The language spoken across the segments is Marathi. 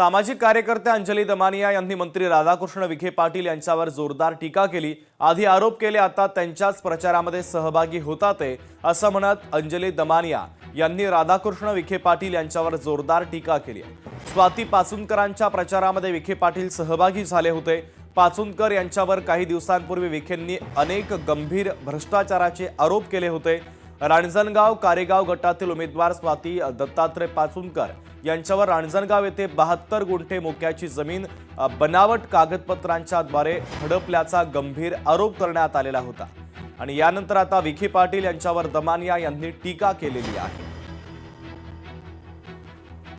सामाजिक कार्यकर्त्या अंजली दमानिया यांनी मंत्री राधाकृष्ण विखे पाटील यांच्यावर जोरदार टीका केली। आधी आरोप केले, आता त्यांच्याच प्रचारामध्ये सहभागी होतात ते असं म्हणत अंजली दमानिया यांनी राधाकृष्ण विखे पाटील यांच्यावर जोरदार टीका केली। स्वाती पाचुनकरांच्या प्रचारामध्ये विखे पाटील सहभागी झाले होते। पाचुनकर यांच्यावर काही दिवसांपूर्वी विखेंनी अनेक गंभीर भ्रष्टाचाराचे आरोप केले होते। रांजणगाव कारेगाव गटातील उमेदवार स्वाती दत्तात्रय पाचुनकर यांच्यावर रांजणगाव येथे 72 गुंठे मोक्याची जमीन बनावट कागदपत्रांच्या द्वारे हडपल्याचा गंभीर आरोप करण्यात आलेला होता आणि यानंतर आता विखे पाटील यांच्यावर दमानिया यांनी टीका केलेली आहे।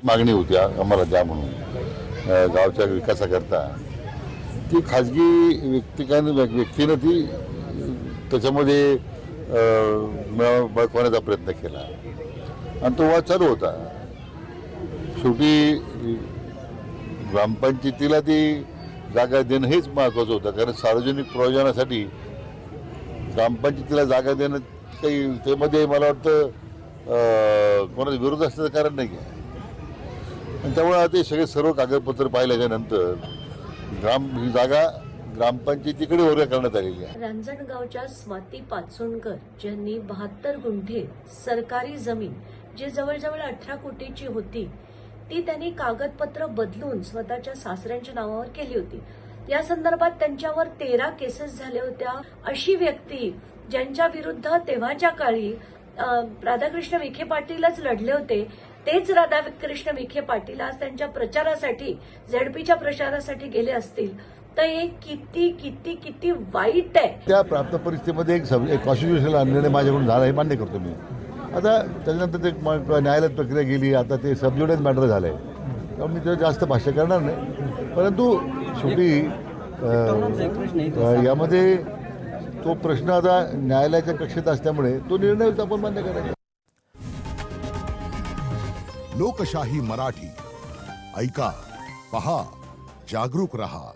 मागणी होती आम्हाला द्या म्हणून गावच्या विकासाकरता। ती खाजगी व्यक्तीने ती त्याच्यामध्ये बळकवण्याचा प्रयत्न केला आणि तो वाद चालू होता। शेवटी ग्रामपंचायतीला ती जागा देणं हेच महत्त्वाचं होतं, कारण सार्वजनिक प्रयोजनासाठी ग्रामपंचायतीला जागा देणं काही त्यामध्ये मला वाटतं कोणाचा विरोध असण्याचं कारण नाही आहे। आणि त्यामुळे ते सर्व कागदपत्र पाहिल्याच्यानंतर ही जागा ग्रामपंचायतीकडे वर्ग करण्यात आलेली आहे। रांजणगावच्या स्वाती पाचुनकर ज्यांनी 72 गुंठे सरकारी जमीन जी जवळजवळ 18 कोटीची होती ती त्यांनी कागदपत्र बदलून स्वतःच्या सासऱ्यांच्या नावावर केली होती। या संदर्भात त्यांच्यावर 13 केसेस झाल्या होत्या। अशी व्यक्ती ज्यांच्या विरुद्ध तेव्हाच्या काळी राधाकृष्ण विखे पाटीलच लढले होते, तेच राधाकृष्ण विखे पाटील आज त्यांच्या प्रचारासाठी झेडपीच्या प्रचारासाठी गेले असतील तर हे किती किती किती वाईट आहे। त्या प्राप्त परिस्थितीमध्ये एक कॉन्स्टिट्यूशनल निर्णय माझ्याकडून झाला हे मान्य करतो मी। आता त्याच्यानंतर ते न्यायालयात प्रक्रिया गेली, आता ते सबज्युडिस मॅटर झालंय, त्यामुळे मी त्यावर जास्त भाष्य करणार नाही। परंतु शेवटी यामध्ये तो प्रश्न आता न्यायालयाच्या कक्षेत असल्यामुळे तो निर्णय आपण मान्य करायचा। लोकशाही मराठी ऐका, पहा, जागरूक रहा।